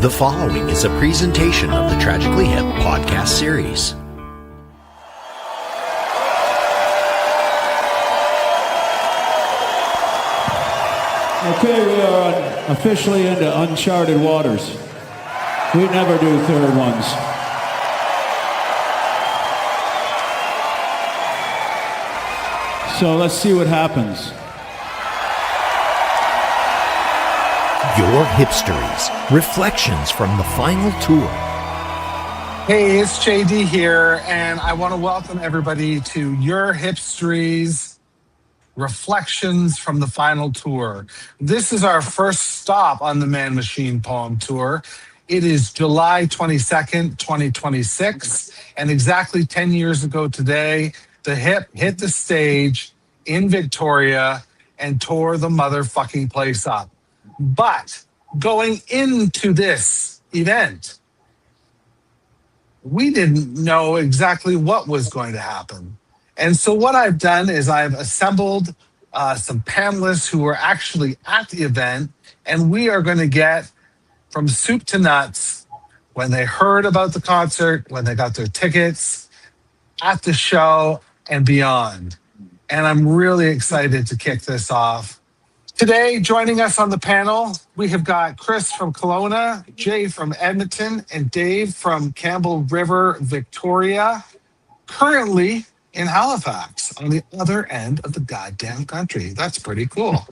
The following is a presentation of the Tragically Hip podcast series. Okay, we are officially into uncharted waters. We never do third ones. So let's see what happens. Your Hipstories, reflections from the final tour. Hey, it's JD here, and I want to welcome everybody to Your Hipstories, reflections from the final tour. This is our first stop on the Man Machine Poem Tour. It is July 22nd, 2026, and exactly 10 years ago today, the Hip hit the stage in Victoria and tore the motherfucking place up. But going into this event, we didn't know exactly what was going to happen. And so what I've done is I've assembled some panelists who were actually at the event, and we are going to get from soup to nuts when they heard about the concert, when they got their tickets, at the show, and beyond. And I'm really excited to kick this off. Today, joining us on the panel, we have got Chris from Kelowna, Jay from Edmonton, and Dave from Campbell River, Victoria, currently in Halifax, on the other end of the goddamn country. That's pretty cool.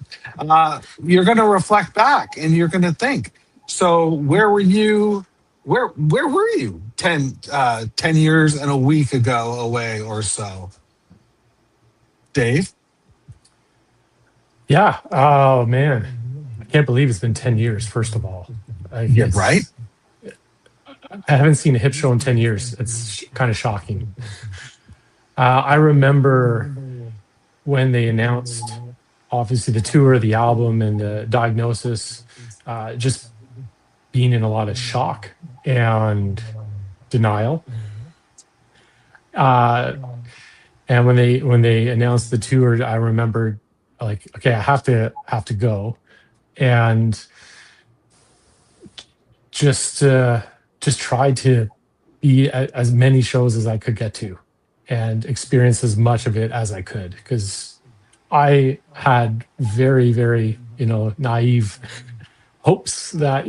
You're going to reflect back and you're going to think, so where were you? Where were you 10 years and a week ago away or so? Dave? Yeah. Oh, man. I can't believe it's been 10 years, first of all. Yeah, right? I haven't seen a hip show in 10 years. It's kind of shocking. I remember when they announced, obviously, the tour, the album, and the diagnosis, just being in a lot of shock and denial. And when they announced the tour, I remember, like, okay, I have to go, and just tried to be at as many shows as I could get to and experience as much of it as I could, because I had very, very, naive hopes that,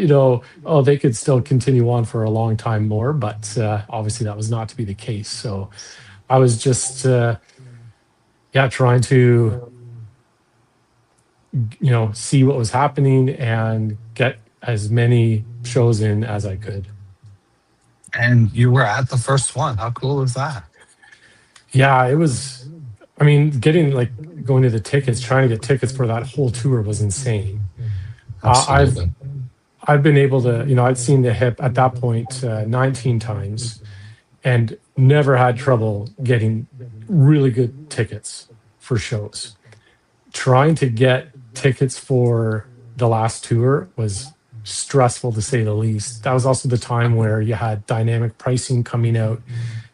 they could still continue on for a long time more, but obviously that was not to be the case. So I was just, trying to, see what was happening and get as many shows in as I could. And you were at the first one. How cool is that? Yeah, it was, going to the tickets, trying to get tickets for that whole tour was insane. Absolutely. I've been able to, I'd seen the Hip at that point 19 times and never had trouble getting really good tickets for shows. Trying to get tickets for the last tour was stressful, to say the least. That was also the time where you had dynamic pricing coming out,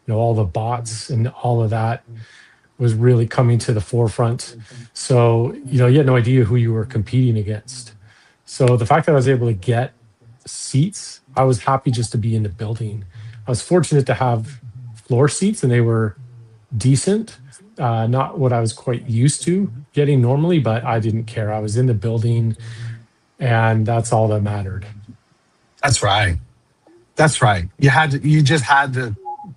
all the bots and all of that was really coming to the forefront. So, you had no idea who you were competing against. So the fact that I was able to get seats, I was happy just to be in the building. I was fortunate to have floor seats, and they were decent. Not what I was quite used to getting normally, but I didn't care. I was in the building, and that's all that mattered. That's right. That's right. You just had to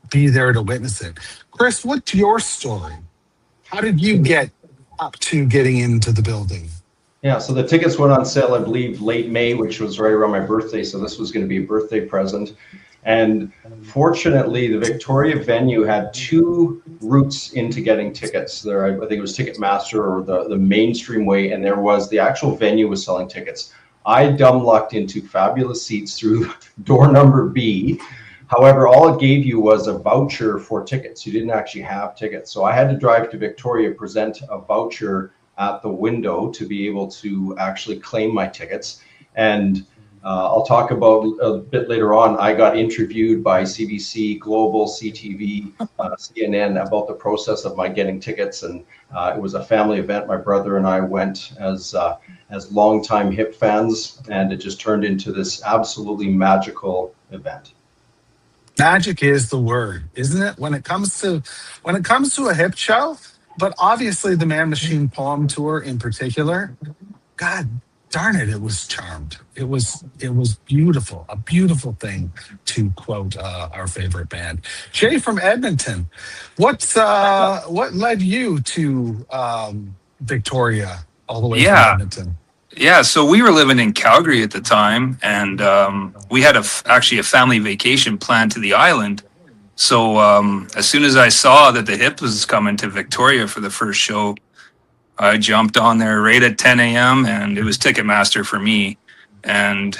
be there to witness it. Chris, what's your story? How did you get up to getting into the building? Yeah, so the tickets went on sale, I believe, late May, which was right around my birthday. So this was going to be a birthday present. And fortunately, the Victoria venue had two routes into getting tickets. There, I think it was Ticketmaster or the mainstream way, and there was the actual venue was selling tickets. I dumb lucked into fabulous seats through door number B. However, all it gave you was a voucher for tickets. You didn't actually have tickets. So I had to drive to Victoria, present a voucher at the window to be able to actually claim my tickets. And I'll talk about a bit later on. I got interviewed by CBC, Global, CTV, CNN about the process of my getting tickets, and it was a family event. My brother and I went as longtime Hip fans, and it just turned into this absolutely magical event. Magic is the word, isn't it? When it comes to a Hip show, but obviously the Man Machine Poem Tour in particular. God darn it, it was charmed. It was beautiful, a beautiful thing, to quote our favorite band. Jay from Edmonton, what led you to Victoria all the way from Edmonton? Yeah, so we were living in Calgary at the time, and we had actually a family vacation planned to the island. So as soon as I saw that the Hip was coming to Victoria for the first show, I jumped on there right at 10 a.m. and it was Ticketmaster for me. And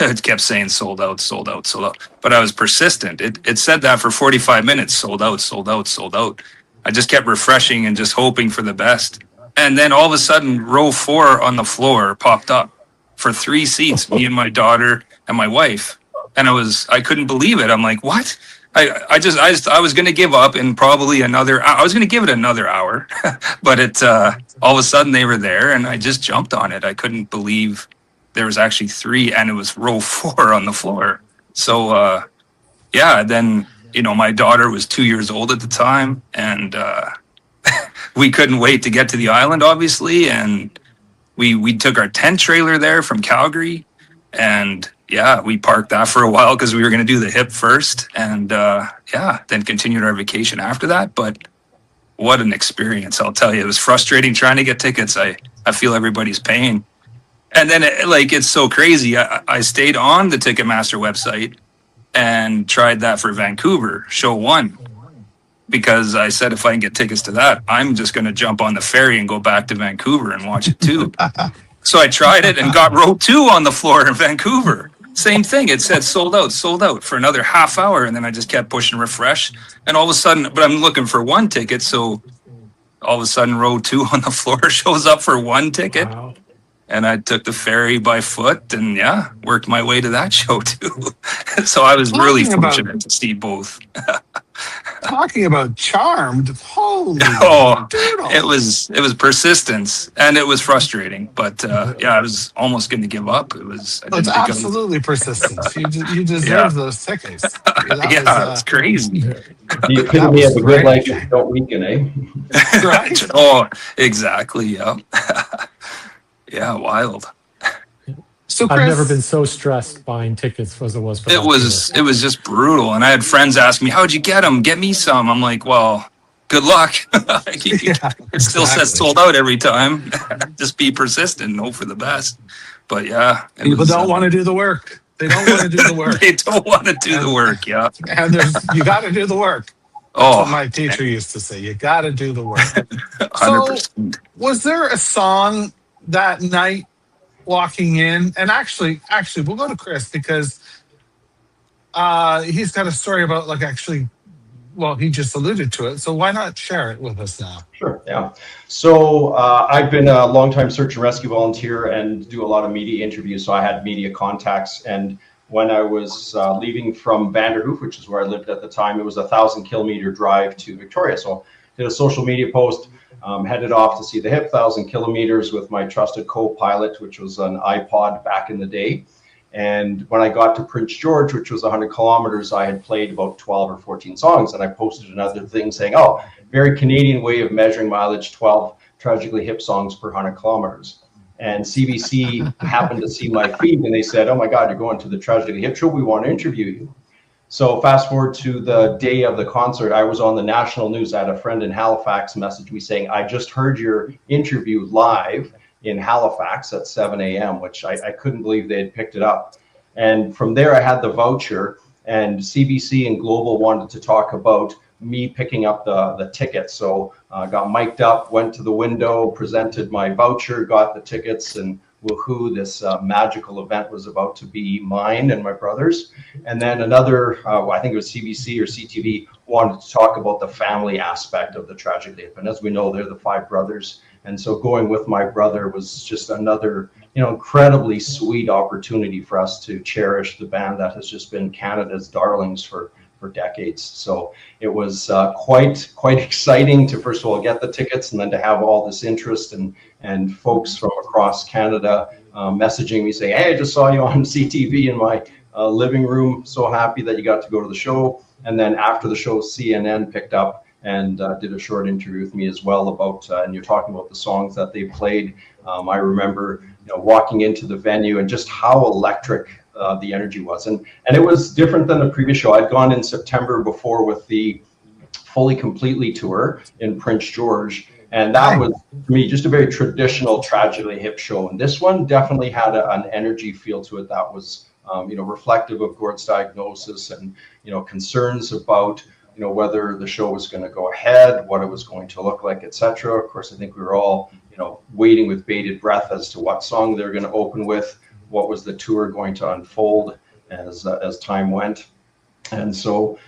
it kept saying sold out, sold out, sold out. But I was persistent. It said that for 45 minutes, sold out, sold out, sold out. I just kept refreshing and just hoping for the best. And then all of a sudden, row 4 on the floor popped up for 3 seats, me and my daughter and my wife. And I couldn't believe it. I'm like, what? I was going to give up in probably I was going to give it another hour, but all of a sudden they were there and I just jumped on it. I couldn't believe there was actually 3 and it was row 4 on the floor. So, then, my daughter was 2 years old at the time and, we couldn't wait to get to the island, obviously. And we took our tent trailer there from Calgary and we parked that for a while because we were going to do the Hip first and then continued our vacation after that. But what an experience, I'll tell you. It was frustrating trying to get tickets. I feel everybody's pain. And then it's so crazy. I stayed on the Ticketmaster website and tried that for Vancouver, show 1. Because I said if I can get tickets to that, I'm just going to jump on the ferry and go back to Vancouver and watch it too. So I tried it and got row 2 on the floor in Vancouver. Same thing. It said sold out for another half hour. And then I just kept pushing refresh. And all of a sudden, but I'm looking for 1 ticket. So all of a sudden, row 2 on the floor shows up for 1 ticket. Wow. And I took the ferry by foot and worked my way to that show too. So I was really fortunate to see both. Talking about charmed, holy doodle. It was persistence and it was frustrating, but I was almost going to give up. It's absolutely persistence. You deserve those tickets. It's crazy. The epitome of a good life is don't weaken, eh? Right. Oh, exactly. Yeah. Yeah, wild. So Chris, I've never been so stressed buying tickets as it was for it was just brutal. And I had friends ask me, how'd you get them? Get me some. I'm like, well, good luck. It still says sold out every time. Just be persistent and hope for the best. But people don't want to do the work. They don't want to do the work. They don't want to do the work, And you got to do the work. That's what my teacher used to say. You got to do the work. 100%. So was there a song that night walking in? And actually we'll go to Chris because he's got a story about he just alluded to it, so why not share it with us now? Sure. Yeah. So I've been a longtime search and rescue volunteer and do a lot of media interviews, so I had media contacts. And when I was leaving from Vanderhoof, which is where I lived at the time, it was a 1,000-kilometer drive to Victoria. So I did a social media post, headed off to see the Hip, 1,000 kilometers with my trusted co-pilot, which was an iPod back in the day. And when I got to Prince George, which was 100 kilometers, I had played about 12 or 14 songs. And I posted another thing saying, very Canadian way of measuring mileage, 12 Tragically Hip songs per 100 kilometers. And CBC happened to see my feed and they said, oh my God, you're going to the Tragically Hip show. We want to interview you. So fast forward to the day of the concert, I was on the national news. I had a friend in Halifax message me saying, I just heard your interview live in Halifax at 7 a.m., which I couldn't believe they had picked it up. And from there, I had the voucher, and CBC and Global wanted to talk about me picking up the tickets. So I got mic'd up, went to the window, presented my voucher, got the tickets, and woohoo, this magical event was about to be mine and my brother's. And then another, I think it was CBC or CTV, wanted to talk about the family aspect of the Tragically Hip. And as we know, they're the 5 brothers. And so going with my brother was just another incredibly sweet opportunity for us to cherish the band that has just been Canada's darlings for decades. So it was quite exciting to first of all get the tickets, and then to have all this interest and folks from across Canada messaging me saying, "Hey, I just saw you on CTV in my living room. So happy that you got to go to the show." And then after the show, CNN picked up and did a short interview with me as well about, and you're talking about the songs that they played. I remember walking into the venue and just how electric the energy was. And it was different than the previous show. I'd gone in September before with the Fully Completely tour in Prince George. And that was, for me, just a very traditional Tragically Hip show. And this one definitely had an energy feel to it that was, reflective of Gord's diagnosis and, concerns about, whether the show was going to go ahead, what it was going to look like, etc. Of course, I think we were all, waiting with bated breath as to what song they're going to open with, what was the tour going to unfold as time went. And so,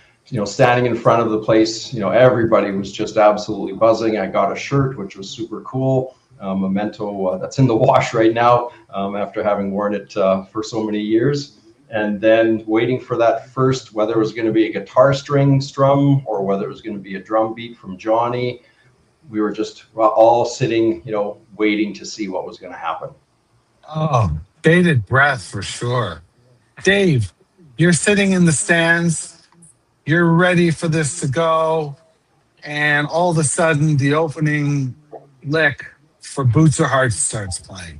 standing in front of the place, everybody was just absolutely buzzing. I got a shirt, which was super cool. A memento that's in the wash right now after having worn it for so many years. And then waiting for that first, whether it was going to be a guitar string strum or whether it was going to be a drum beat from Johnny, we were just all sitting, waiting to see what was going to happen. Oh, bated breath for sure. Dave, you're sitting in the stands. You're ready for this to go. And all of a sudden, the opening lick for Boots or Hearts starts playing.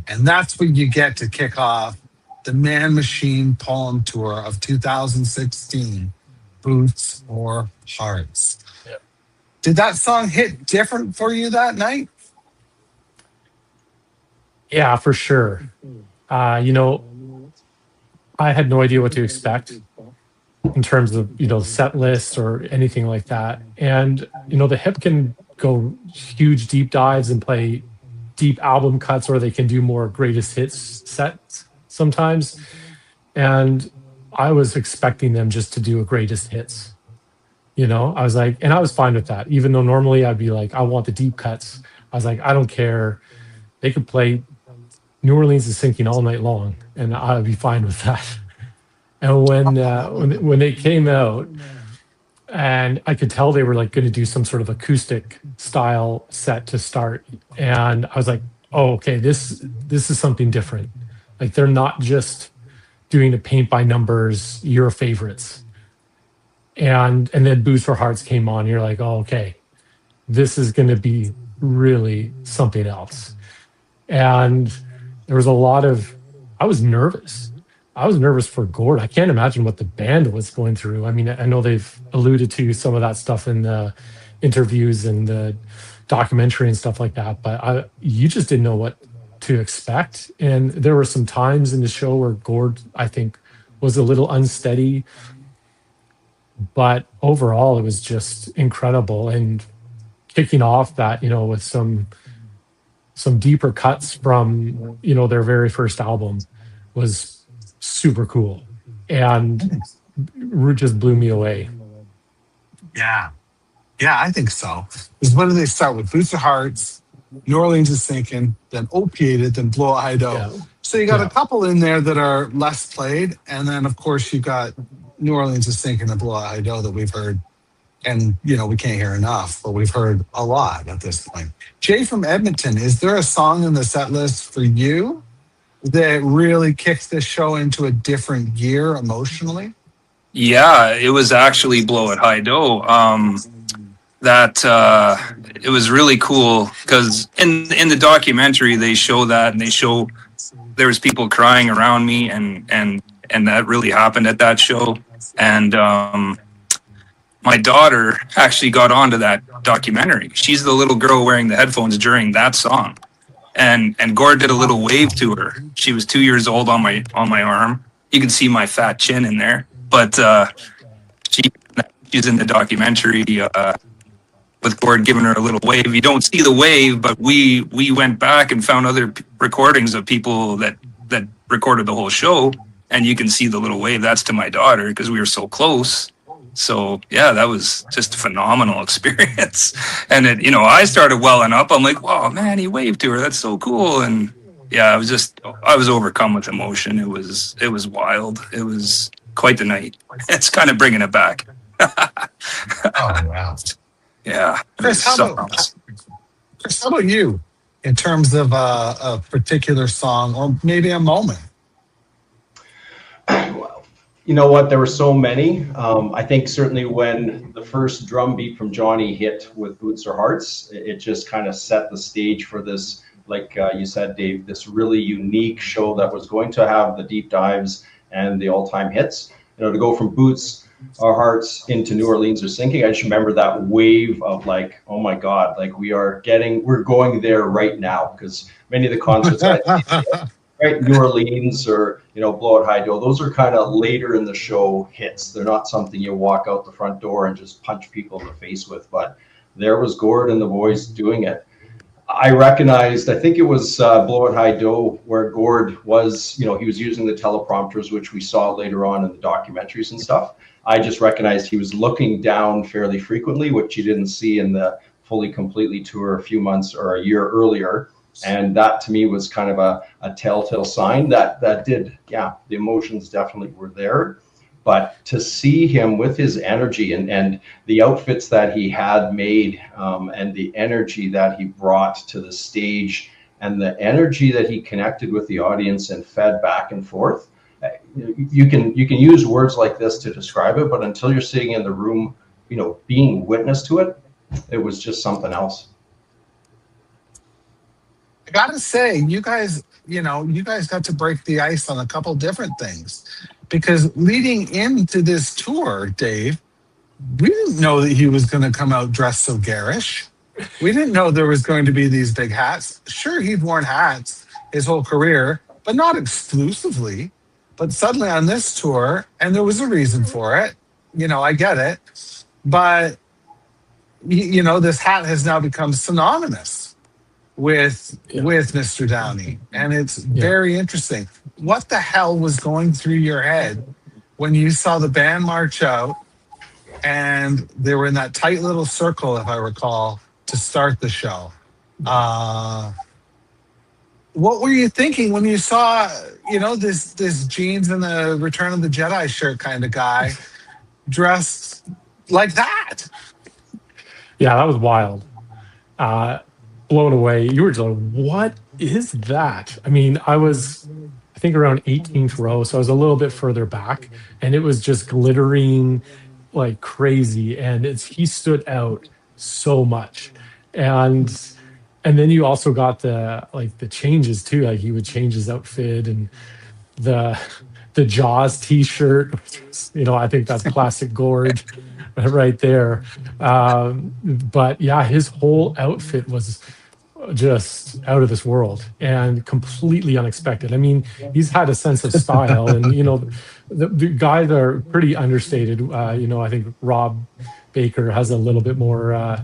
And that's what you get to kick off the Man Machine Poem Tour of 2016, Boots or Hearts. Yep. Did that song hit different for you that night? Yeah, for sure. I had no idea what to expect in terms of, set lists or anything like that. And, the Hip can go huge deep dives and play deep album cuts, or they can do more greatest hits sets sometimes. And I was expecting them just to do a greatest hits. I was like, and I was fine with that, even though normally I'd be like, I want the deep cuts. I was like, I don't care. They could play New Orleans is Sinking all night long, and I'd be fine with that. And when they came out, and I could tell they were like going to do some sort of acoustic style set to start, and I was like, oh, okay, this is something different. Like, they're not just doing a paint by numbers, your favorites. And then Boots for Hearts came on. You're like, oh, okay, this is going to be really something else. And there was a lot of, I was nervous. I was nervous for Gord. I can't imagine what the band was going through. I mean, I know they've alluded to some of that stuff in the interviews and the documentary and stuff like that, but you just didn't know what to expect. And there were some times in the show where Gord, I think, was a little unsteady, but overall it was just incredible. And kicking off that, with some deeper cuts from, their very first album was super cool, and just blew me away. Yeah, I think so. Because when do they start with? Boots of Hearts, New Orleans is Sinking, then Opiated, then Blow a High Dough. Yeah. So you got a couple in there that are less played, and then of course you got New Orleans is Sinking and Blow a High Dough that we've heard, and we can't hear enough, but we've heard a lot at this point. Jay from Edmonton, is there a song in the set list for you that really kicks this show into a different gear emotionally? Yeah, it was actually Blow It High Dough. It was really cool because in the documentary they show that, and they show there was people crying around me, and that really happened at that show. And my daughter actually got onto that documentary. She's the little girl wearing the headphones during that song. And Gord did a little wave to her. She was 2 years old on my arm. You can see my fat chin in there. But she's in the documentary with Gord giving her a little wave. You don't see the wave, but we went back and found other recordings of people that recorded the whole show, and you can see the little wave. That's to my daughter because we were so close. So yeah, that was just a phenomenal experience. And I started welling up. I'm like, wow, man, he waved to her. That's so cool. And yeah, I was overcome with emotion. It was wild. It was quite the night. It's kind of bringing it back. Oh wow. Yeah, it was Chris, how something about else. Chris, how about you in terms of a particular song or maybe a moment? You know what? There were so many. I think certainly when the first drum beat from Johnny hit with Boots or Hearts, it just kind of set the stage for this, like you said, Dave, this really unique show that was going to have the deep dives and the all-time hits. You know, to go from Boots or Hearts into New Orleans or Sinking, I just remember that wave of like, oh my God, like we're going there right now, because many of the concerts I right, New Orleans or Blow It High Do, those are kind of later in the show hits. They're not something you walk out the front door and just punch people in the face with. But there was Gord and the boys doing it. I recognized, I think it was Blow It High Do, where Gord was, he was using the teleprompters, which we saw later on in the documentaries and stuff. I just recognized he was looking down fairly frequently, which you didn't see in the Fully Completely tour a few months or a year earlier. And that to me was kind of a telltale sign that the emotions definitely were there. But to see him with his energy and the outfits that he had made and the energy that he brought to the stage and the energy that he connected with the audience and fed back and forth, you can use words like this to describe it, but until you're sitting in the room, being witness to it, it was just something else. I gotta say, you guys got to break the ice on a couple different things, because leading into this tour, Dave, we didn't know that he was going to come out dressed so garish. We didn't know there was going to be these big hats. Sure, he'd worn hats his whole career, but not exclusively. But suddenly on this tour, and there was a reason for it, I get it, but this hat has now become synonymous with Mr. Downie, and it's very interesting. What the hell was going through your head when you saw the band march out and they were in that tight little circle, if I recall, to start the show? What were you thinking when you saw, this jeans and the Return of the Jedi shirt kind of guy dressed like that? Yeah, that was wild. Blown away. You were just like, what is that? I mean, I think around 18th row, so I was a little bit further back, and it was just glittering like crazy, and he stood out so much. And then you also got the changes too, like he would change his outfit, and the Jaws t-shirt, I think that's classic Gord right there. But yeah, his whole outfit was just out of this world and completely unexpected. I mean, he's had a sense of style, and the guys are pretty understated. I think Rob Baker has a little bit more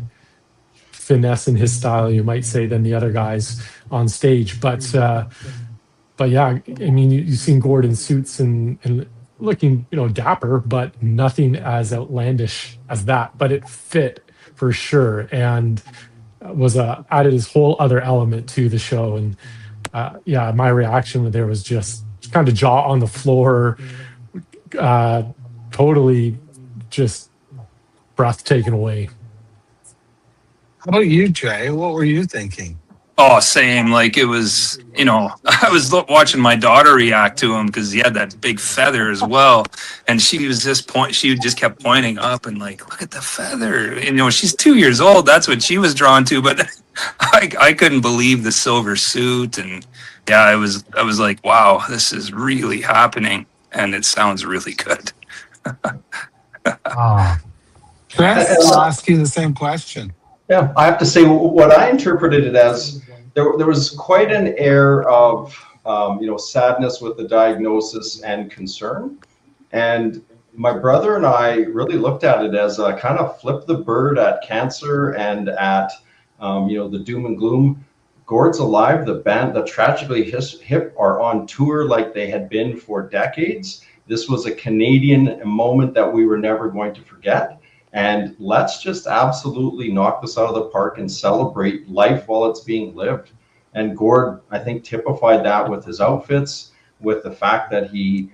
finesse in his style, you might say, than the other guys on stage. But yeah, I mean, you've seen Gord in suits and looking, dapper, but nothing as outlandish as that. But it fit for sure, and was added his whole other element to the show. And my reaction there was just kind of jaw on the floor, totally just breath taken away. How about you, Jay? What were you thinking? Oh, same. Like it was, I was watching my daughter react to him because he had that big feather as well, and she was she just kept pointing up and like, look at the feather. She's 2 years old. That's what she was drawn to. But I couldn't believe the silver suit, and yeah, I was like, wow, this is really happening, and it sounds really good. Chris, I'll ask you the same question. Yeah, I have to say what I interpreted it as, there was quite an air of sadness with the diagnosis and concern, and my brother and I really looked at it as a kind of flip the bird at cancer and at the doom and gloom. Gord's alive. The band, the Tragically Hip, are on tour like they had been for decades. This was a Canadian moment that we were never going to forget. And let's just absolutely knock this out of the park and celebrate life while it's being lived. And Gord, I think, typified that with his outfits, with the fact that he,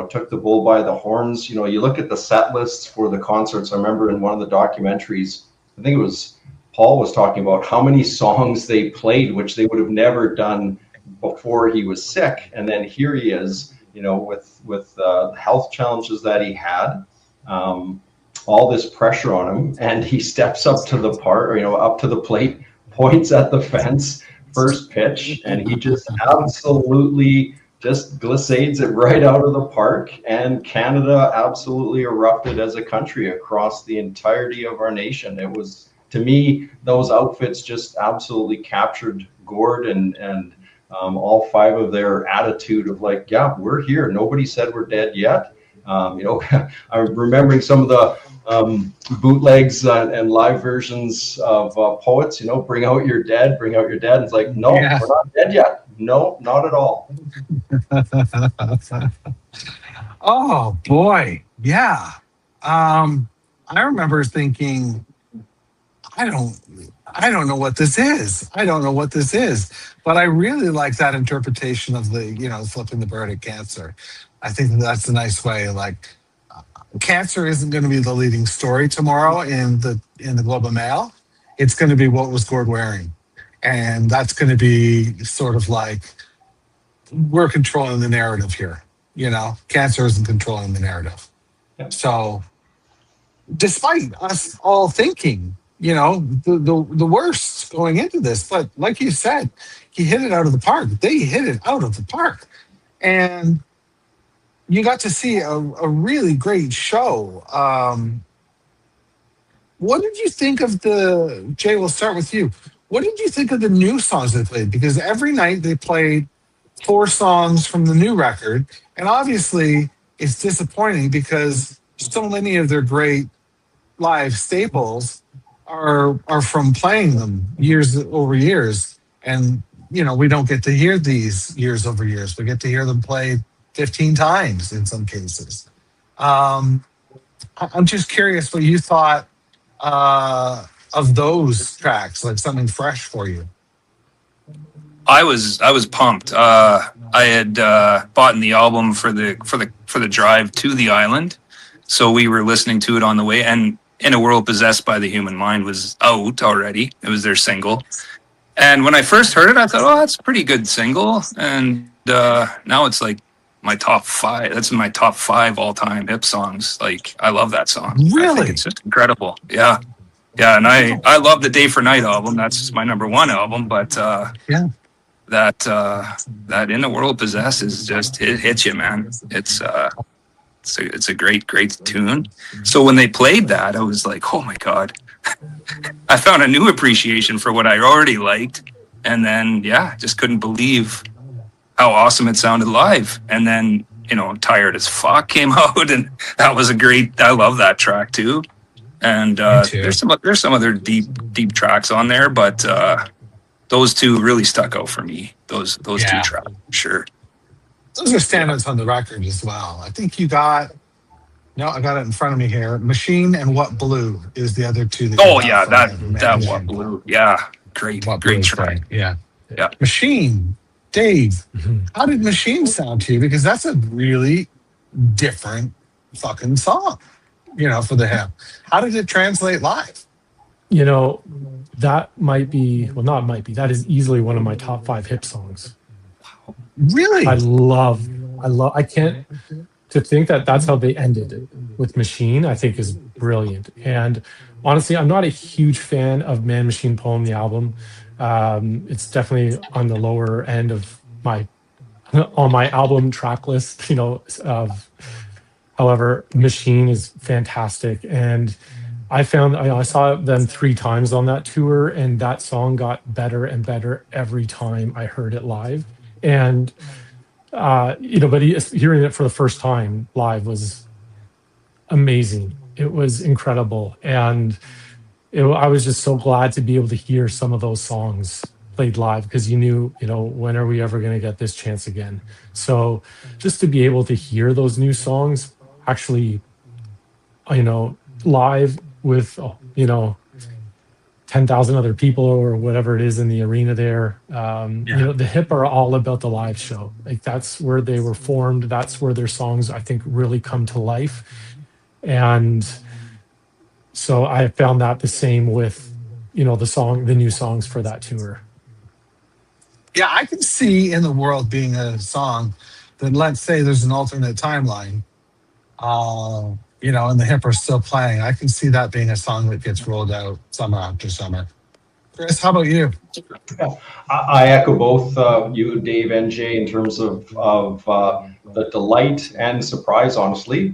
took the bull by the horns. You look at the set lists for the concerts. I remember in one of the documentaries, I think it was Paul was talking about how many songs they played, which they would have never done before he was sick. And then here he is, with health challenges that he had, all this pressure on him, and he steps up to the up to the plate, points at the fence, first pitch, and he just absolutely just glissades it right out of the park. And Canada absolutely erupted as a country across the entirety of our nation. It was, to me, those outfits just absolutely captured Gord and all five of their attitude of like, yeah, we're here. Nobody said we're dead yet. I'm remembering some of the bootlegs and live versions of Poets, bring out your dead, bring out your dead. And it's like, no, we're not dead yet. No, not at all. Oh boy. Yeah. I remember thinking, I don't know what this is. I don't know what this is. But I really like that interpretation of the, flipping the bird at cancer. I think that's a nice way. Like, cancer isn't going to be the leading story tomorrow in the Globe and Mail. It's going to be what was Gord wearing, and that's going to be sort of like, we're controlling the narrative here. Cancer isn't controlling the narrative. Yep. So, despite us all thinking, the worst going into this, but like you said, he hit it out of the park. They hit it out of the park, and you got to see a really great show. What did you think of Jay, we'll start with you. What did you think of the new songs they played? Because every night they played 4 songs from the new record. And obviously it's disappointing because so many of their great live staples are from playing them years over years. And, we don't get to hear these years over years. We get to hear them played 15 times in some cases. I'm just curious what you thought of those tracks, like something fresh for you. I was pumped. I had bought the album for the drive to the island, so we were listening to it on the way. And In a World Possessed by the Human Mind was out already. It was their single. And when I first heard it, I thought, oh, that's a pretty good single. And now it's like my top 5. That's in my top 5 all-time Hip songs. Like, I love that song. Really? I think it's just incredible. Yeah. Yeah, and I love the Day for Night album. That's my number 1 album. But that In a World Possessed is just, it hits you, man. It's a great tune. So when they played that, I was like, oh my God. I found a new appreciation for what I already liked. And then, just couldn't believe how awesome it sounded live. And then, Tired as Fuck came out, and that was I love that track too. And there's some other deep tracks on there, but those 2 really stuck out for me. Those 2 tracks, sure. Those are standouts on the record as well. I think I got it in front of me here. Machine and What Blue is the other 2. That What Blue. Yeah, great track. Yeah. Machine, Dave, how did Machine sound to you? Because that's a really different fucking song, for the Hip. How did it translate live? That that is easily one of my top 5 Hip songs. Really? I can't, to think that that's how they ended it with Machine, I think is brilliant. And honestly, I'm not a huge fan of Man Machine Poem, the album. It's definitely on the lower end of my album track list, however, Machine is fantastic. And I saw them 3 times on that tour, and that song got better and better every time I heard it live. And but hearing it for the first time live was amazing. It was incredible, and I was just so glad to be able to hear some of those songs played live, because you knew, when are we ever going to get this chance again? So just to be able to hear those new songs actually, live with, 10,000 other people or whatever it is in the arena there. The Hip are all about the live show. Like that's where they were formed. That's where their songs, I think, really come to life. And so I found that the same with, the new songs for that tour. Yeah, I can see In the World being a song that, let's say there's an alternate timeline, and the Hip are still playing. I can see that being a song that gets rolled out summer after summer. Chris, how about you? I echo both you, Dave, and Jay in terms of the delight and surprise, honestly.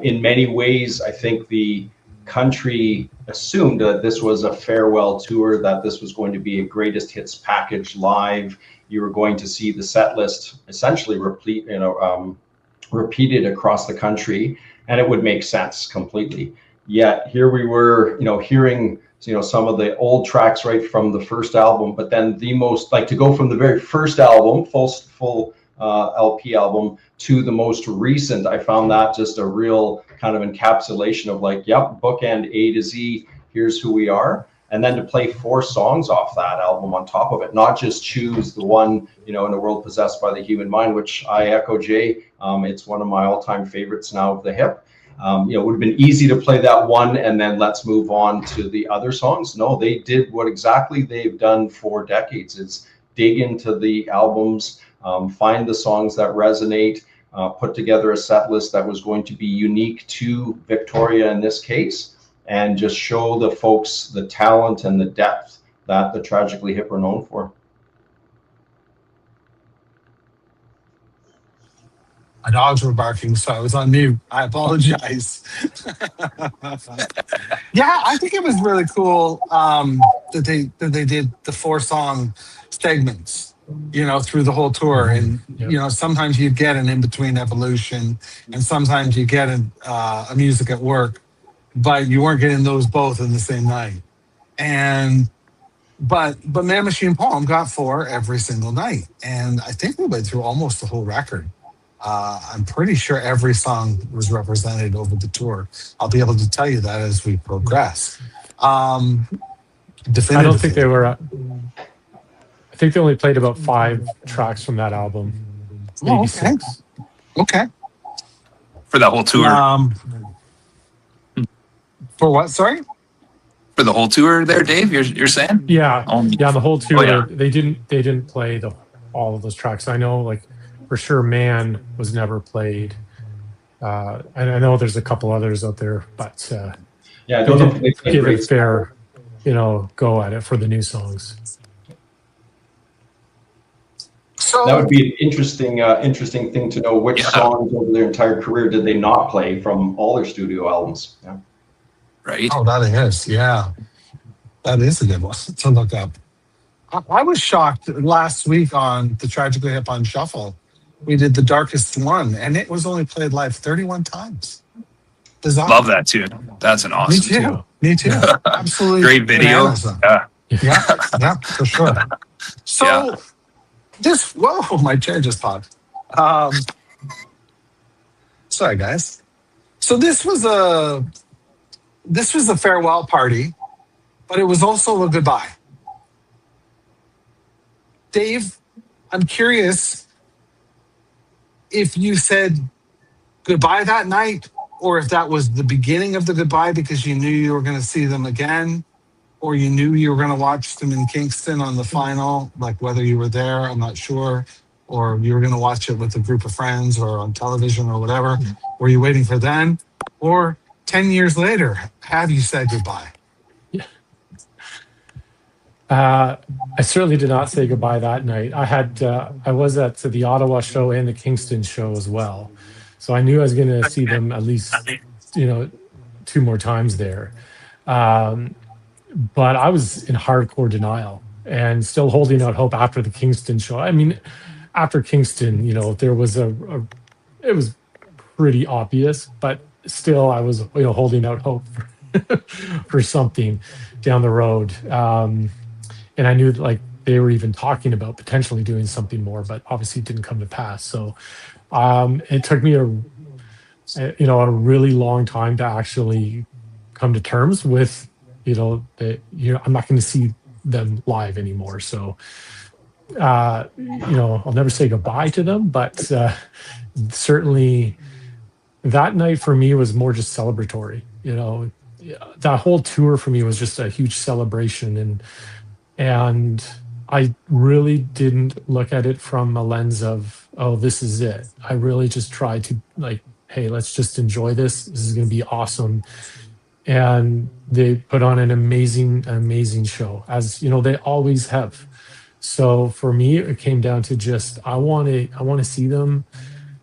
In many ways, I think the country assumed that this was a farewell tour, that this was going to be a greatest hits package live. You were going to see the set list essentially repeated across the country, and it would make sense completely. Yet here we were, hearing some of the old tracks right from the first album, but then to go from the very first album, full LP album, to the most recent, I found that just a real kind of encapsulation of bookend A to Z, here's who we are. And then to play 4 songs off that album on top of it, not just choose the one, In a World Possessed by the Human Mind, which I echo Jay. It's one of my all-time favorites now of the Hip. It would have been easy to play that one and then let's move on to the other songs. No, they did what exactly they've done for decades, is dig into the albums, find the songs that resonate, put together a set list that was going to be unique to Victoria in this case, and just show the folks the talent and the depth that the Tragically Hip are known for. My dogs were barking, so I was on mute. I apologize. Yeah, I think it was really cool that they did the 4-song segments, through the whole tour. And sometimes you get an in-between evolution, and sometimes you get a music at work, but you weren't getting those both in the same night. But Man Machine Palm got 4 every single night, and I think we went through almost the whole record. I'm pretty sure every song was represented over the tour. I'll be able to tell you that as we progress. Definitively. I don't think they were. I think they only played about 5 tracks from that album. Maybe okay. 6. Okay. For that whole tour. For what? Sorry. For the whole tour, there, Dave. You're saying? Yeah. The whole tour. Oh, yeah. They didn't play all of those tracks. I know, for sure, Man was never played. And I know there's a couple others out there, but I don't know if they give it a fair, go at it for the new songs. So that would be an interesting thing to know. Which songs over their entire career did they not play from all their studio albums? Yeah. Right. Oh, that is. Yeah. That is a good one to look up. I was shocked last week on the Tragically Hip on Shuffle. We did The Darkest One, and it was only played live 31 times. Bizarre. Love that tune. That's an awesome tune. Me too. Absolutely. Great video. Yeah, for sure. So my chair just popped. Sorry, guys. So this was a farewell party, but it was also a goodbye. Dave, I'm curious if you said goodbye that night, or if that was the beginning of the goodbye because you knew you were going to see them again, or you knew you were going to watch them in Kingston on the final, whether you were there, I'm not sure, or you were going to watch it with a group of friends or on television or whatever. Were you waiting for them? Or 10 years later, have you said goodbye? I certainly did not say goodbye that night. I was at the Ottawa show and the Kingston show as well, so I knew I was going to see them at least 2 more times there. But I was in hardcore denial and still holding out hope after the Kingston show. I mean, after Kingston, there was it was pretty obvious, but still I was holding out hope for something down the road. And I knew they were even talking about potentially doing something more, but obviously it didn't come to pass. So it took me a really long time to actually come to terms with I'm not going to see them live anymore. So, I'll never say goodbye to them, but certainly that night for me was more just celebratory. That whole tour for me was just a huge celebration, and I really didn't look at it from a lens of, oh, this is it. I really just tried to like, hey, let's just enjoy this. This is going to be awesome. And they put on an amazing show, as they always have. So for me, it came down to just I want to see them.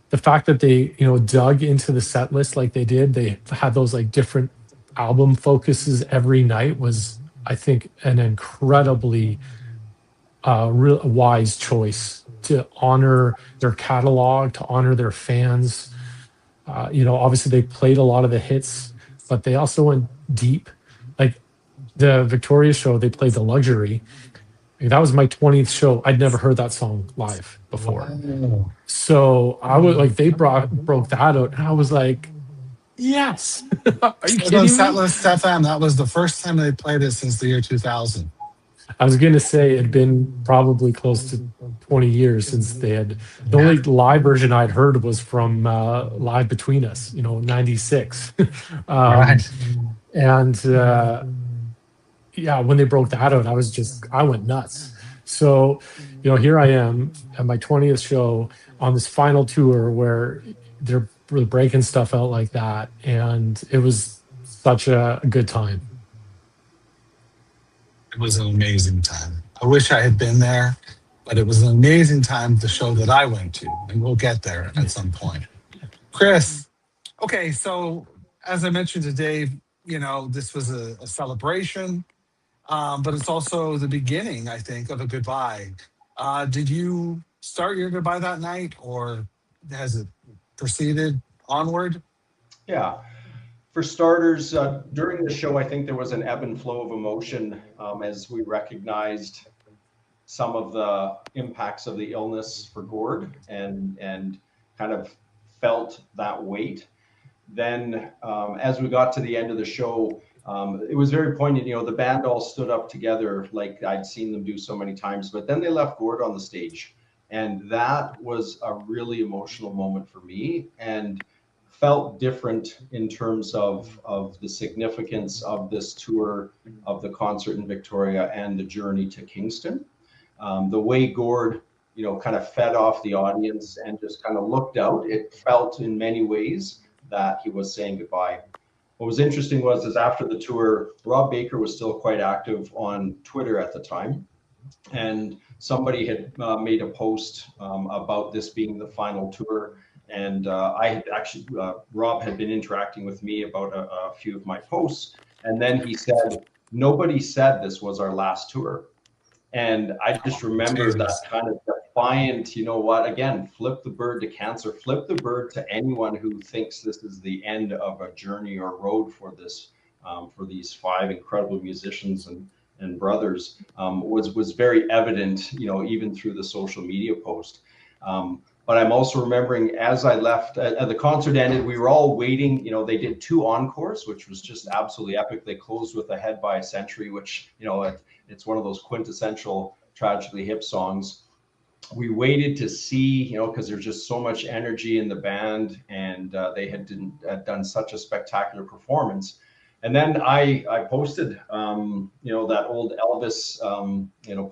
The fact that they dug into the set list like they did, they had those like different album focuses every night, was I think an incredibly real wise choice to honor their catalog, to honor their fans. Obviously they played a lot of the hits, but they also went deep. Like the Victoria show, they played the Luxury. That was my 20th show. I'd never heard that song live before. Wow. So I was like, they broke that out, and I was like, yes. Are you kidding me? Setlist FM, that was the first time they played it since the year 2000. I was going to say it'd been probably close to 20 years since they had. The only live version I'd heard was from Live Between Us, 96. Right. And yeah, when they broke that out, I went nuts. So, here I am at my 20th show on this final tour where they're breaking stuff out like that. And it was such a good time. It was an amazing time. I wish I had been there, but it was an amazing time, the show that I went to, and we'll get there at some point. Chris, okay, so as I mentioned to Dave, this was a celebration, but it's also the beginning, I think, of a goodbye. Did you start your goodbye that night, or has it proceeded onward? Yeah. For starters, during the show, I think there was an ebb and flow of emotion as we recognized some of the impacts of the illness for Gord and kind of felt that weight. Then as we got to the end of the show, it was very poignant. The band all stood up together like I'd seen them do so many times, but then they left Gord on the stage. And that was a really emotional moment for me, and felt different in terms of the significance of this tour, of the concert in Victoria and the journey to Kingston. The way Gord, kind of fed off the audience and just kind of looked out, it felt in many ways that he was saying goodbye. What was interesting was after the tour, Rob Baker was still quite active on Twitter at the time. And somebody had made a post about this being the final tour. And I had actually, Rob had been interacting with me about a few of my posts. And then he said, nobody said this was our last tour. And I just remember that kind of defiant, again, flip the bird to cancer, flip the bird to anyone who thinks this is the end of a journey or road for this, for these 5 incredible musicians and brothers, was very evident, even through the social media post. But I'm also remembering as I left, the concert ended, we were all waiting. They did 2 encores, which was just absolutely epic. They closed with Ahead by a Century, which, it's one of those quintessential Tragically Hip songs. We waited to see, because there's just so much energy in the band, and they had done such a spectacular performance. And then I posted, that old Elvis,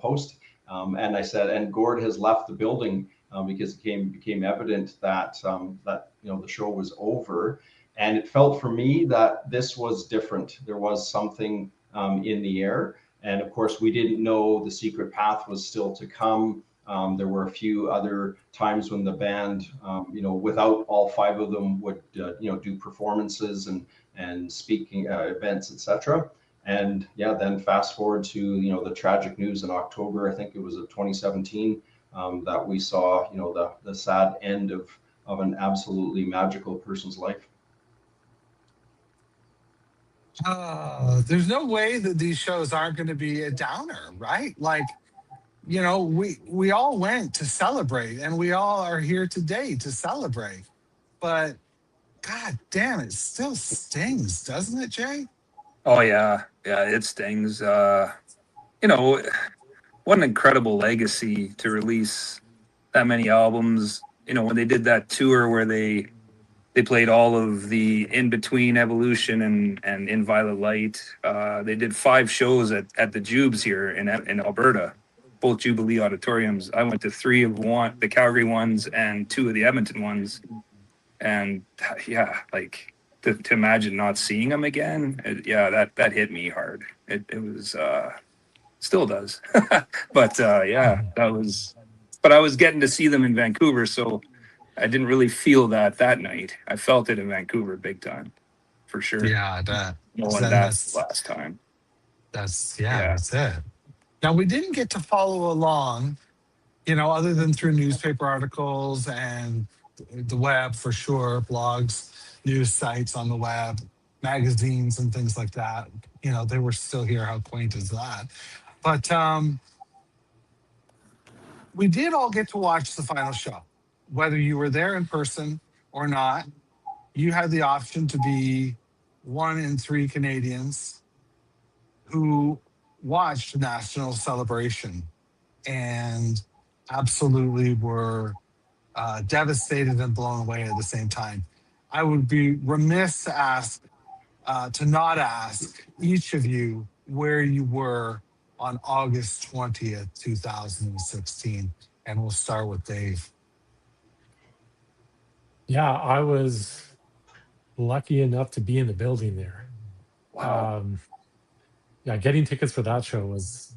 post, and I said, and Gord has left the building. Because it became evident that the show was over, and it felt for me that this was different. There was something in the air, and of course we didn't know the secret path was still to come. There were a few other times when the band, without all 5 of them, would do performances and speaking events, etc. And then fast forward to the tragic news in October. I think it was 2017. That we saw, the sad end of an absolutely magical person's life. There's no way that these shows aren't going to be a downer, right? Like, we all went to celebrate, and we all are here today to celebrate. But God damn, it still stings, doesn't it, Jay? Oh yeah, Yeah, it stings. You know, what an incredible legacy to release that many albums. You know, when they did that tour where they played all of the In Between, Evolution, and In Violet Light. They did 5 shows at the Jubes here in Alberta, both Jubilee auditoriums. I went to 3 of one, the Calgary ones, and 2 of the Edmonton ones. And yeah, like to imagine not seeing them again, yeah, that hit me hard. It was still does, but yeah, that was. But I was getting to see them in Vancouver, so I didn't really feel that night. I felt it in Vancouver big time, for sure. Yeah, I bet. 'Cause Knowing then that's the last time. Yeah. that's it. Now we didn't get to follow along, other than through newspaper articles and the web for sure, blogs, news sites on the web, magazines and things like that. They were still here. How quaint is that? But we did all get to watch the final show, whether you were there in person or not. You had the option to be one in 3 Canadians who watched National Celebration and absolutely were devastated and blown away at the same time. I would be remiss to not ask each of you where you were on August 20th, 2016. And we'll start with Dave. Yeah, I was lucky enough to be in the building there. Wow. Yeah, getting tickets for that show was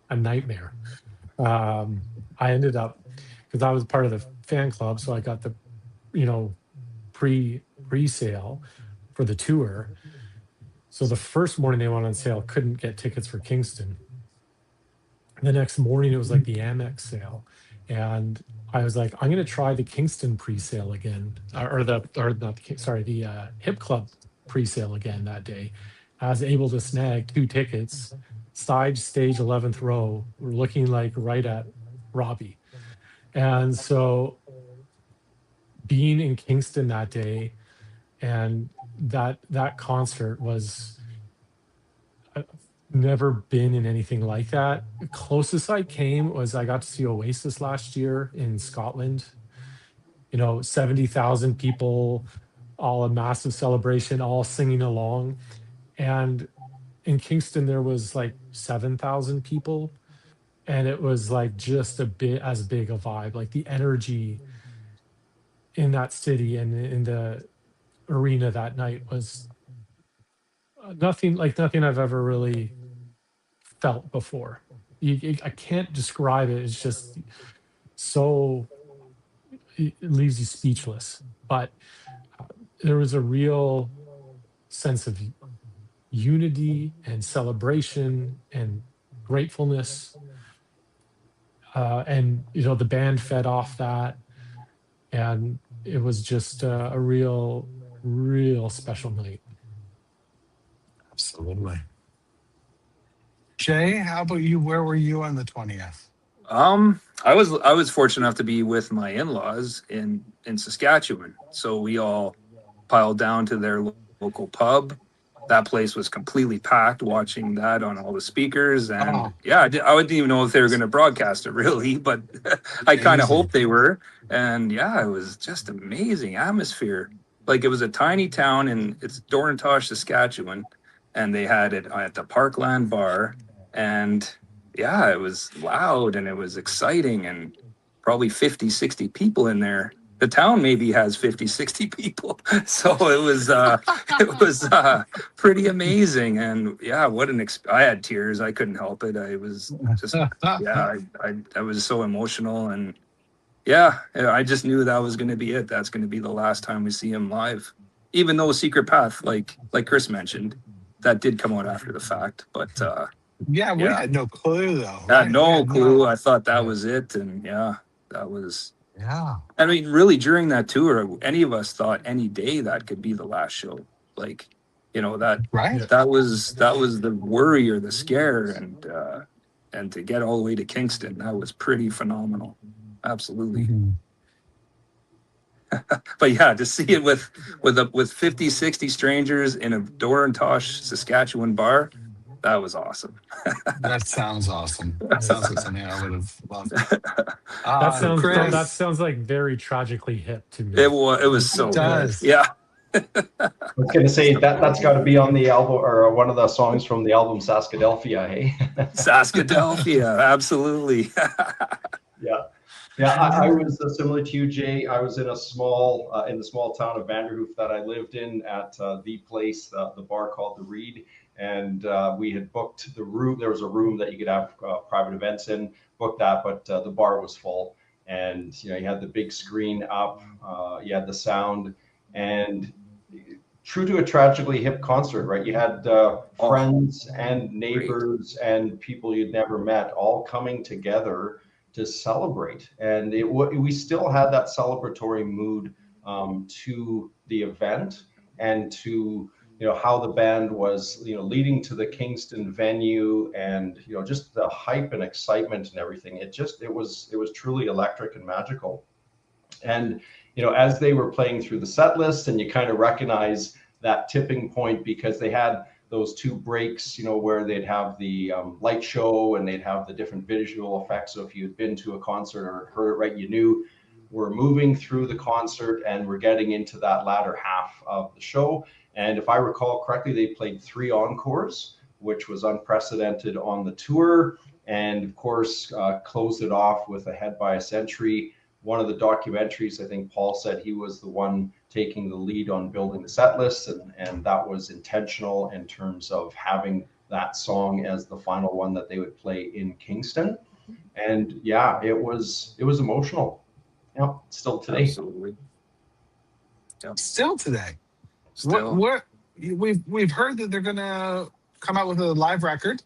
a nightmare. I ended up, because I was part of the fan club, so I got the, you know, pre-sale for the tour. So the first morning they went on sale, couldn't get tickets for Kingston. The next morning it was like the Amex sale, and I was like, I'm going to try the Kingston pre-sale again, or not the sorry, the Hip Club pre-sale again that day. I was able to snag 2 tickets, side stage 11th row. We're looking like right at Robbie, and so being in Kingston that day and that concert was. I've never been in anything like that. The closest I came was I got to see Oasis last year in Scotland. 70,000 people, all a massive celebration, all singing along. And in Kingston, there was like 7,000 people. And it was like just a bit as big a vibe. Like the energy in that city and in the arena that night was nothing I've ever really felt before. I can't describe it. It's just so it leaves you speechless. But there was a real sense of unity and celebration and gratefulness, and the band fed off that, and it was just a real special night. Absolutely. Jay, how about you? Where were you on the 20th? I was fortunate enough to be with my in-laws in Saskatchewan, so we all piled down to their local pub. That place was completely packed, watching that on all the speakers, and yeah, I wouldn't even know if they were going to broadcast it really, but I kind of hoped they were. And yeah, it was just amazing atmosphere. Like it was a tiny town it's Dorntosh, Saskatchewan, and they had it at the Parkland Bar, and yeah, it was loud and it was exciting, and probably 50, 60 people in there. The town maybe has 50, 60 people. So it was pretty amazing. And yeah, I had tears. I couldn't help it. I was just, yeah, I was so emotional. And yeah, I just knew that was going to be it. That's going to be the last time we see him live. Even though Secret Path, like Chris mentioned, that did come out after the fact. But yeah, we had no clue though. I had no clue. I thought that was it. And yeah, that was. Yeah. I mean, really, during that tour, any of us thought any day that could be the last show. Like, that right. That was the worry or the scare, and to get all the way to Kingston, that was pretty phenomenal. Absolutely. Mm-hmm. But yeah, to see it with 50, 60 strangers in a Dorantosh, Saskatchewan bar, that was awesome. That sounds awesome. Sounds like something I would have loved. That Chris, sounds like very tragically hip to me. It was it so good. does. Yeah. I was going to say that's got to be on the album or one of the songs from the album Saskadelphia, hey? Saskadelphia, absolutely. Yeah. Yeah, I was similar to you, Jay. I was in a small, in the small town of Vanderhoof that I lived in at the place, the bar called The Reed. And we had booked the room. There was a room that you could have private events in, booked that, but the bar was full. And, you had the big screen up, you had the sound. And true to a Tragically Hip concert, right? You had friends and neighbors and people you'd never met all coming together to celebrate, and we still had that celebratory mood to the event, and to how the band was leading to the Kingston venue, and just the hype and excitement and everything. It was truly electric and magical. And as they were playing through the set list, and you kind of recognize that tipping point, because they had those two breaks, where they'd have the light show and they'd have the different visual effects. So if you'd been to a concert or heard it right, you knew we're moving through the concert and we're getting into that latter half of the show. And if I recall correctly, they played 3 encores, which was unprecedented on the tour. And of course, closed it off with Ahead by a Century. One of the documentaries, I think Paul said he was the one taking the lead on building the set list, and that was intentional in terms of having that song as the final one that they would play in Kingston. And yeah, it was emotional. Yeah, still today. Absolutely. Yep. Still today. Still. We've heard that they're gonna come out with a live record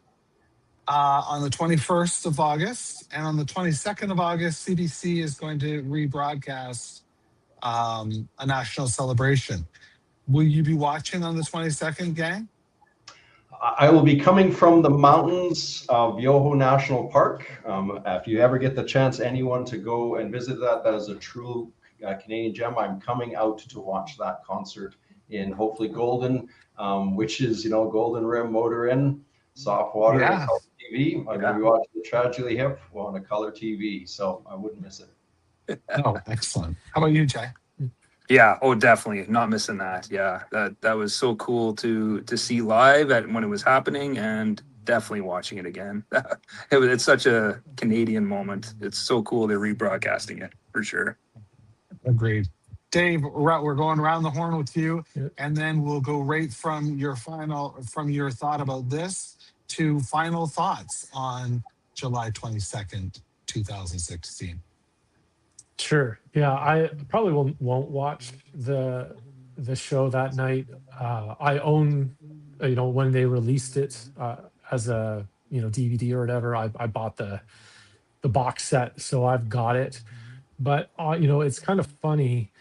on the 21st of August, and on the 22nd of August, CBC is going to rebroadcast a national celebration. Will you be watching on the 22nd, gang? I will be coming from the mountains of Yoho National Park. If you ever get the chance, anyone, to go and visit that is a true Canadian gem. I'm coming out to watch that concert in hopefully Golden, which is, Golden Rim, Motor Inn, soft water, Yeah. TV. I'm going to be watching the Tragically Hip on a color TV, so I wouldn't miss it. Oh, excellent. How about you, Jay? Yeah. Oh, definitely not missing that. Yeah, that was so cool to see live when it was happening, and definitely watching it again. It's such a Canadian moment. It's so cool they're rebroadcasting it for sure. Agreed. Dave, we're going around the horn with you, and then we'll go right from your thought about this to final thoughts on July 22nd, 2016. Sure. Yeah, I probably won't watch the show that night. I own, when they released it as a DVD or whatever. I bought the box set, so I've got it. But it's kind of funny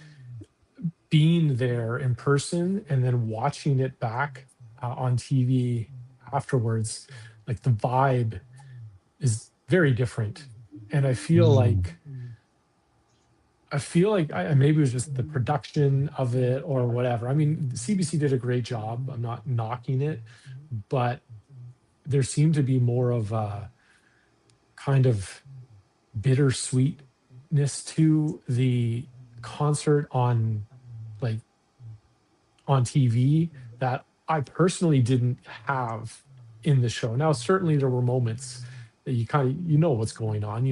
being there in person and then watching it back on TV afterwards. Like, the vibe is very different, and I feel like maybe it was just the production of it or whatever. I mean, CBC did a great job. I'm not knocking it, but there seemed to be more of a kind of bittersweetness to the concert on TV that I personally didn't have in the show. Now, certainly there were moments that you kind of what's going on.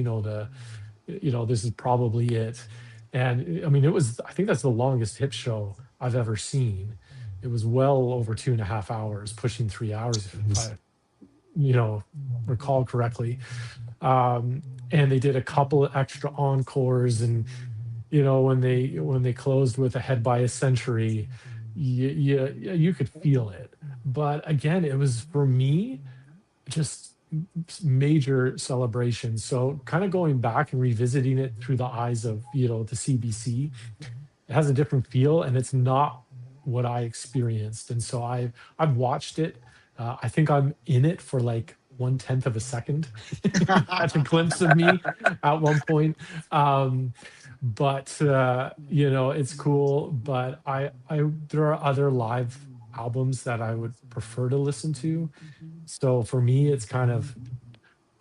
This is probably it. And I mean, I think that's the longest Hip show I've ever seen. It was well over 2.5 hours, pushing 3 hours, if I recall correctly. And they did a couple of extra encores, and when they closed with Ahead by a Century, you could feel it. But again, it was, for me, just major celebration. So kind of going back and revisiting it through the eyes of the CBC, it has a different feel, and it's not what I experienced. And so I've watched it. I think I'm in it for like 1/10 of a second. Catch a glimpse of me at one point. But it's cool. But there are other live albums that I would prefer to listen to. So for me, it's kind of,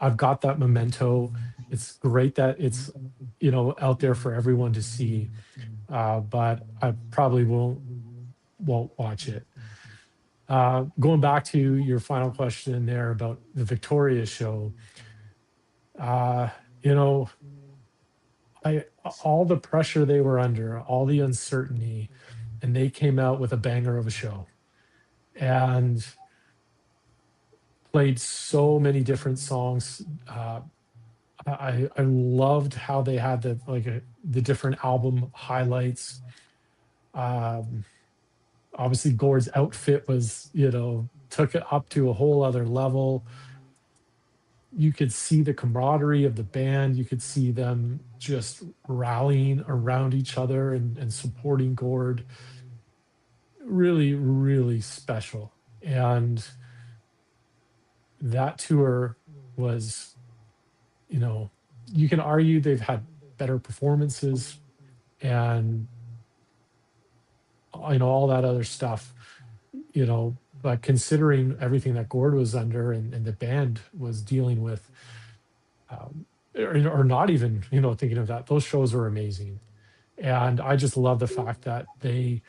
I've got that Memento. It's great that it's out there for everyone to see. But I probably won't watch it. Going back to your final question there about the Victoria show, uh, you know, all the pressure they were under, all the uncertainty, and they came out with a banger of a show and played so many different songs. I loved how they had the different album highlights. Um, Obviously, Gord's outfit was, took it up to a whole other level. You could see the camaraderie of the band. You could see them just rallying around each other and supporting Gord. Really, really special. And that tour was, you can argue they've had better performances and, all that other stuff, but considering everything that Gord was under and the band was dealing with, or not even, thinking of that, those shows are amazing. And I just love the fact that they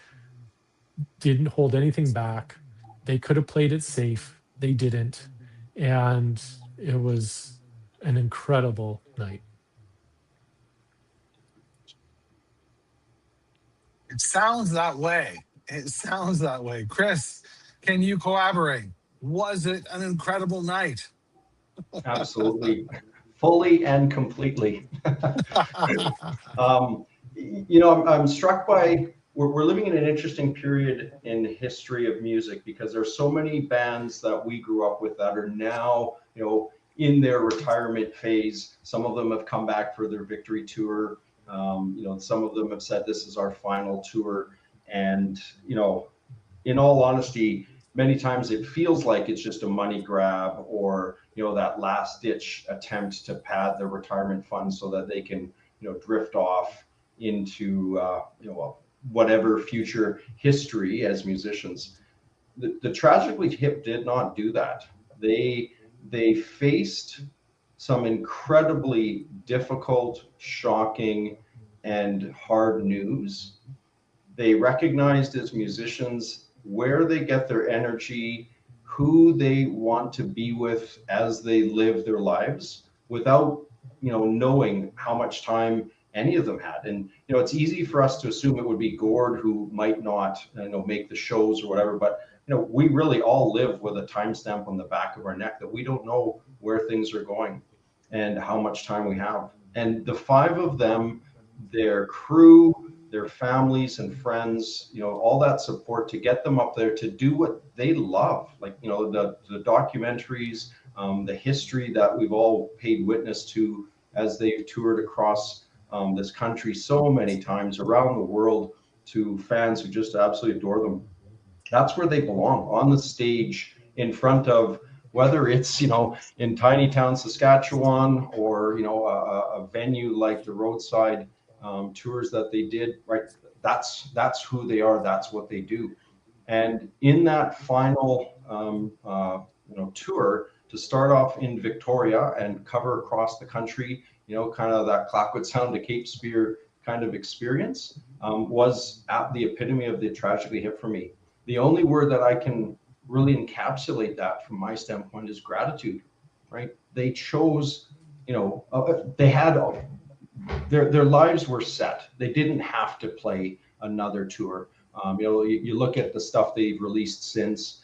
didn't hold anything back. They could have played it safe. They didn't. And it was an incredible night. It sounds that way. It sounds that way. Chris, can you corroborate? Was it an incredible night? Absolutely, fully and completely. I'm struck by, we're living in an interesting period in the history of music because there's so many bands that we grew up with that are now, in their retirement phase. Some of them have come back for their victory tour. Some of them have said this is our final tour. And, in all honesty, many times it feels like it's just a money grab or, that last ditch attempt to pad their retirement funds so that they can, drift off into, whatever future history as musicians. The Tragically Hip did not do that. They faced some incredibly difficult, shocking, and hard news. They recognized as musicians where they get their energy, who they want to be with as they live their lives without, knowing how much time any of them had. And, it's easy for us to assume it would be Gord who might not, make the shows or whatever, but we really all live with a timestamp on the back of our neck that we don't know where things are going and how much time we have. And the five of them, their crew, their families and friends, all that support to get them up there to do what they love, like, the documentaries, the history that we've all paid witness to as they've toured across this country so many times around the world to fans who just absolutely adore them. That's where they belong, on the stage in front of, whether it's, in tiny town Saskatchewan or, a venue like the roadside tours that they did, right? That's who they are. That's what they do. And in that final, tour, to start off in Victoria and cover across the country, kind of that Clackwood Sound to Cape Spear kind of experience, was at the epitome of the Tragically Hip for me. The only word that I can really encapsulate that from my standpoint is gratitude, right? They chose, they had their lives were set. They didn't have to play another tour. You look at the stuff they've released since,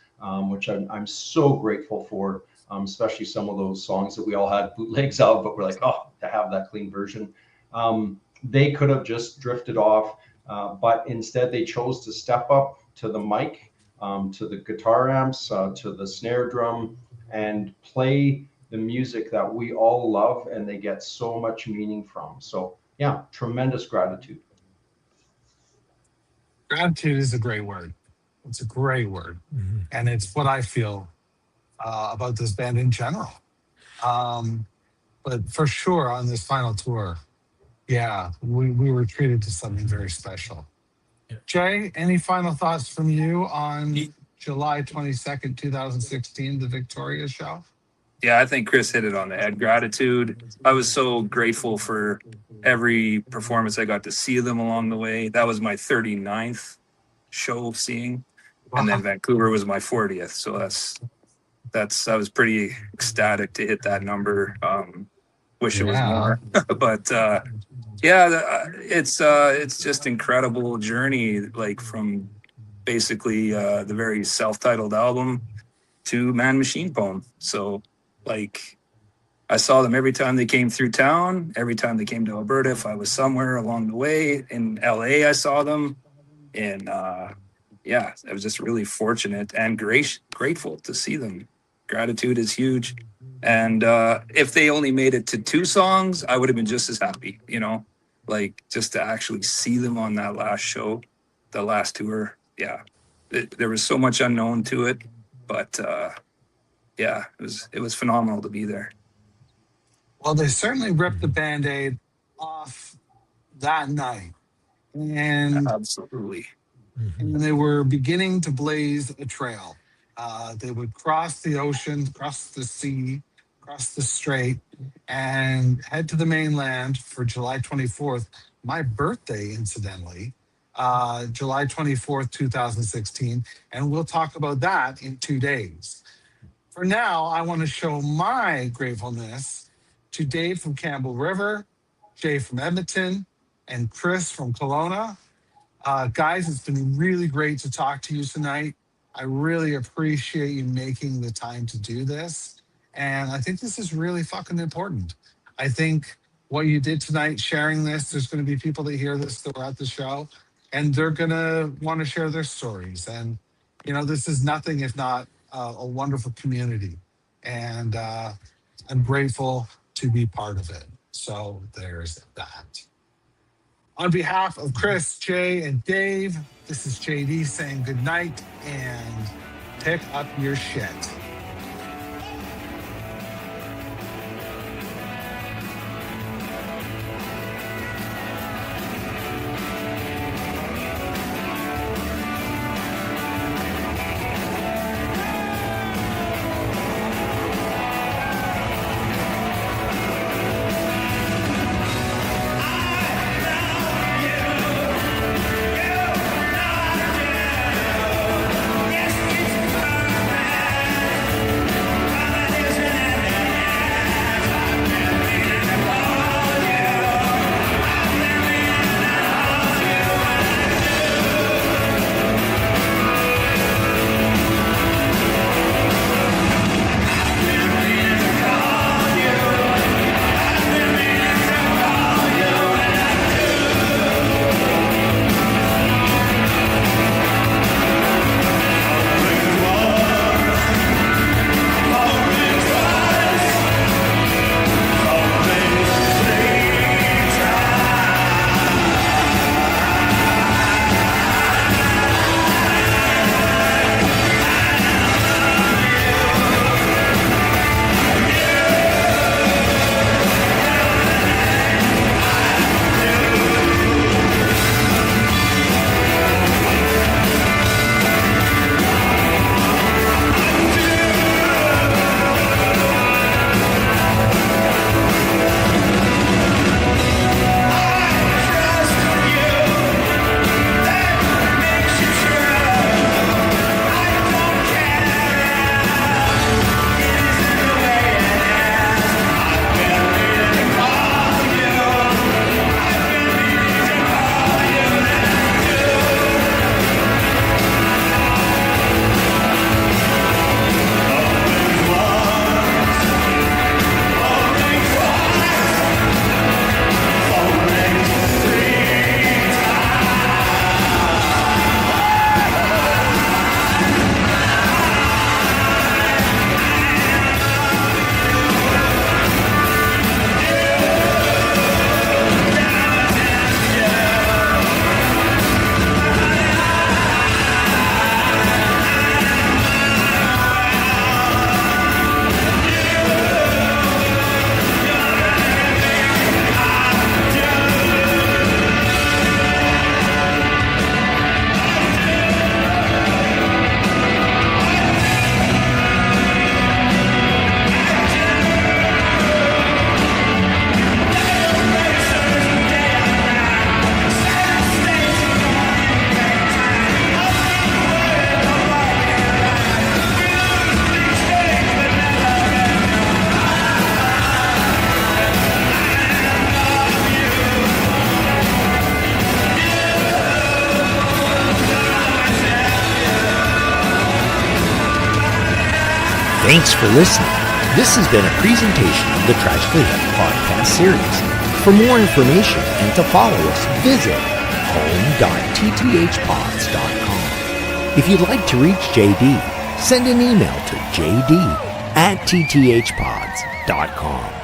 which I'm so grateful for, especially some of those songs that we all had bootlegs of, but we're like, oh, to have that clean version. They could have just drifted off, but instead they chose to step up to the mic, to the guitar amps, to the snare drum, and play the music that we all love and they get so much meaning from. So yeah, tremendous gratitude. Gratitude is a great word. It's a great word. Mm-hmm. And it's what I feel about this band in general. But for sure on this final tour, yeah, we were treated to something very special. Jay, any final thoughts from you on July 22nd, 2016, the Victoria show? Yeah, I think Chris hit it on the head. Gratitude. I was so grateful for every performance. I got to see them along the way. That was my 39th show seeing. And then Vancouver was my 40th. So I was pretty ecstatic to hit that number. Wish it was more. But it's just incredible journey, like from basically the very self-titled album to Man Machine Poem. So like I saw them every time they came through town, every time they came to Alberta. If I was somewhere along the way in LA, I saw them. And I was just really fortunate and grateful to see them. Gratitude is huge. And if they only made it to 2 songs, I would have been just as happy, like just to actually see them on that last show, the last tour. Yeah, there was so much unknown to it, but it was phenomenal to be there. Well, they certainly ripped the Band-Aid off that night. And Absolutely. And they were beginning to blaze a trail. They would cross the ocean, cross the sea, cross the strait, and head to the mainland for July 24th, my birthday, incidentally, July 24th, 2016. And we'll talk about that in 2 days. For now, I want to show my gratefulness to Dave from Campbell River, Jay from Edmonton, and Chris from Kelowna. Guys, it's been really great to talk to you tonight. I really appreciate you making the time to do this. And I think this is really fucking important. I think what you did tonight, sharing this, there's going to be people that hear this that were at the show, and they're going to want to share their stories. And, this is nothing if not a wonderful community. And I'm grateful to be part of it. So there's that. On behalf of Chris, Jay, and Dave, this is JD saying good night and pick up your shit. Thanks for listening. This has been a presentation of the Tragically Hip podcast series. For more information and to follow us, visit home.tthpods.com. If you'd like to reach JD, send an email to jd@tthpods.com.